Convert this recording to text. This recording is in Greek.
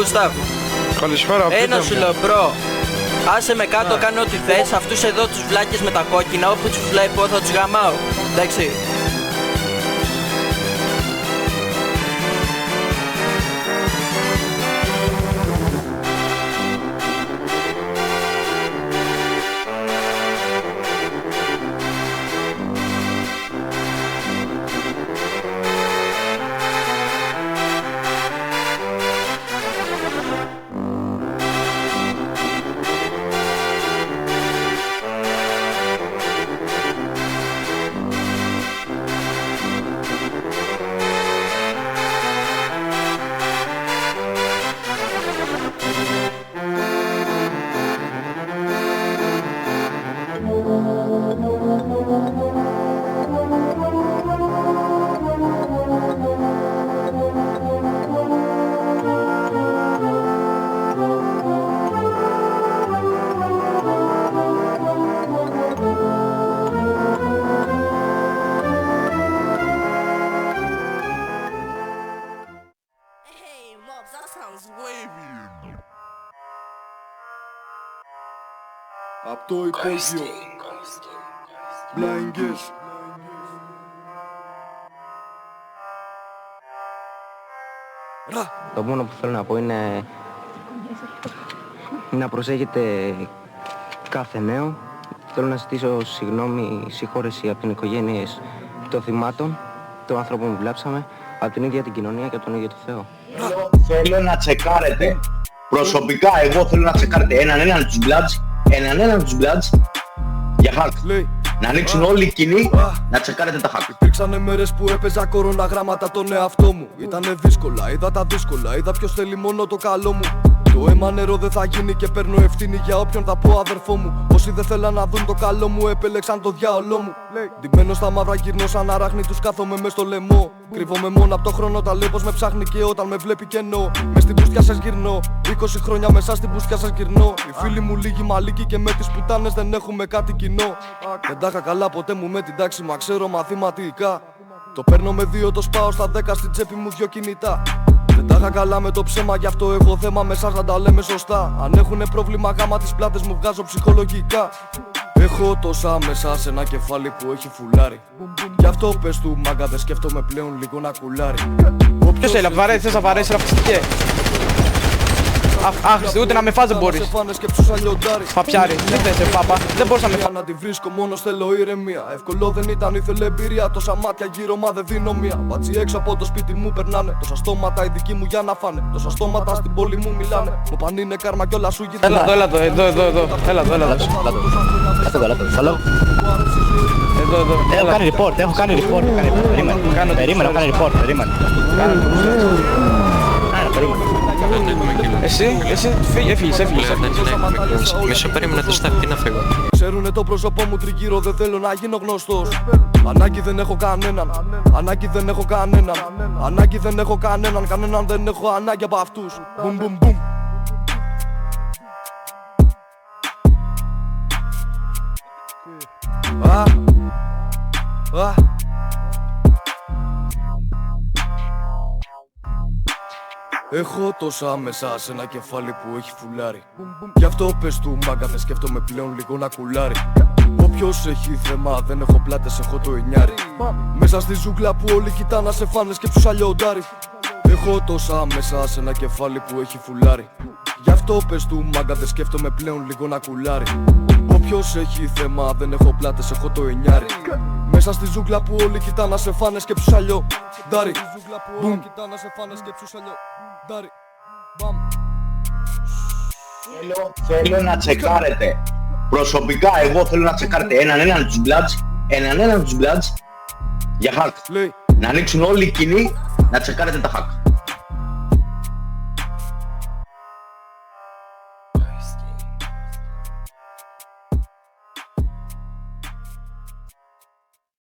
Γκουστάβ. Καλησπέρα, Ένα σου λέω, μπρο. Άσε με κάτω, κάνω ό,τι θες. Αυτούς εδώ τους βλάκες με τα κόκκινα, όπου τους βλέπω θα τους γαμάω. Εντάξει. Απ' το υπόγειο Blinders. Το μόνο που θέλω να πω είναι να προσέχετε κάθε νέο. Θέλω να ζητήσω συγγνώμη, συγχώρεση από την οικογένειες των θυμάτων, των άνθρωπων που βλάψαμε, από την ίδια την κοινωνία και από τον ίδιο το Θεό. Θέλω να τσεκάρετε. Προσωπικά εγώ θέλω να τσεκάρετε έναν τους Bloods για hack. Να ανοίξουν όλοι οι κοινοί, να τσεκάρετε τα hack. Υπήρξανε μέρες που έπαιζα κοροναγράμματα τον εαυτό μου. Ήτανε δύσκολα, είδα τα δύσκολα, είδα ποιος θέλει μόνο το καλό μου. Το αίμα νερό δεν θα γίνει και παίρνω ευθύνη για όποιον θα πω αδερφό μου. Όσοι δεν θέλαν να δουν το καλό μου επέλεξαν το διάολό μου. Ντυμένος στα μαύρα γυρνώ σαν αράχνη, τους κάθομαι μες στο λαιμό. Κρύβομαι μόνο απ' το χρόνο, τα λέω πως με ψάχνει και όταν με βλέπει κενό. Μες στην πουστιά σας γυρνώ, 20 χρόνια μέσα στην πουστιά σας γυρνώ. Οι φίλοι μου λίγοι μαλίκοι και με τις πουτάνες δεν έχουμε κάτι κοινό. Δεν τα είχα καλά ποτέ μου με την τάξη, μα ξέρω μαθηματικά. Το παίρνω με 2, το σπάω στα 10, στην τσέπη μου 2 κινητά. Δεν τα είχα καλά με το ψέμα, γι' αυτό έχω θέμα με εσάς να τα λέμε σωστά. Αν έχουνε πρόβλημα γάμα τις πλάτες μου βγάζω ψυχολογικά. Έχω τόσα μέσα σε ένα κεφάλι που έχει φουλάρι. Γι' αυτό πες του μάγκα δεν σκέφτομαι πλέον λίγο να κουλάρει. Ποιος θέλει, βαρέσει, θες να βαρέσει ραφιστικέ. Άχρηστη, ούτε να με φας δεν μπορείς. Παπιάρι, δεν θες πάπα, δεν μπορείς να με φας. Να τη βρίσκω μόνος θέλω ηρεμία. Εύκολο δεν ήταν, ήθελε εμπειρία. Τόσα μάτια γύρω μα δεν δίνω μία. Μπάτσι έξω από το σπίτι μου περνάνε. Τόσα στόματα οι δικοί μου για να φάνε. Τόσα στόματα στην πόλη μου μιλάνε. Μου παν είναι κάρμα κι όλα σου γυρνάνε. Έλα εδώ, έλα εδώ. Έχω κάνει report, Περίμενε, έχω κάνει report. Εσύ, έφυγες. Μισό περίμενα το στάφι, τι να φύγω. Ξέρουνε το πρόσωπό μου τριγύρω, δεν θέλω να γίνω γνωστός. Ανάγκη δεν έχω κανέναν, κανέναν δεν έχω ανάγκη από αυτούς. Μπουμ μπουμ μπουμ. Έχω τόσα μέσα σε ένα κεφάλι που έχει φουλάρι. Γι' αυτό πες του μάγκα δεν σκέφτομαι πλέον λίγο να κουλάρει. Όποιος έχει θέμα δεν έχω πλάτες, έχω το εννιάρι. Μέσα στη ζούγκλα που όλοι κοιτά να σε φάνε σκέψου σαν λιοντάρι. Έχω τόσα μέσα σε ένα κεφάλι που έχει φουλάρι. Γι' αυτό πες του μάγκα δεν σκέφτομαι πλέον λίγο να κουλάρει. Όποιος έχει θέμα δεν έχω πλάτες, έχω το εννιάρι. Μέσα στη ζούγκλα που όλοι κοιτά να σε φάνε σκέψου σαν λιοντάρι. Μπουμ. Θέλω να τσεκάρετε. Προσωπικά εγώ θέλω να τσεκάρετε έναν τους Bloods για hack. Να ανοίξουν όλοι οι κοινοί, να τσεκάρετε τα hack.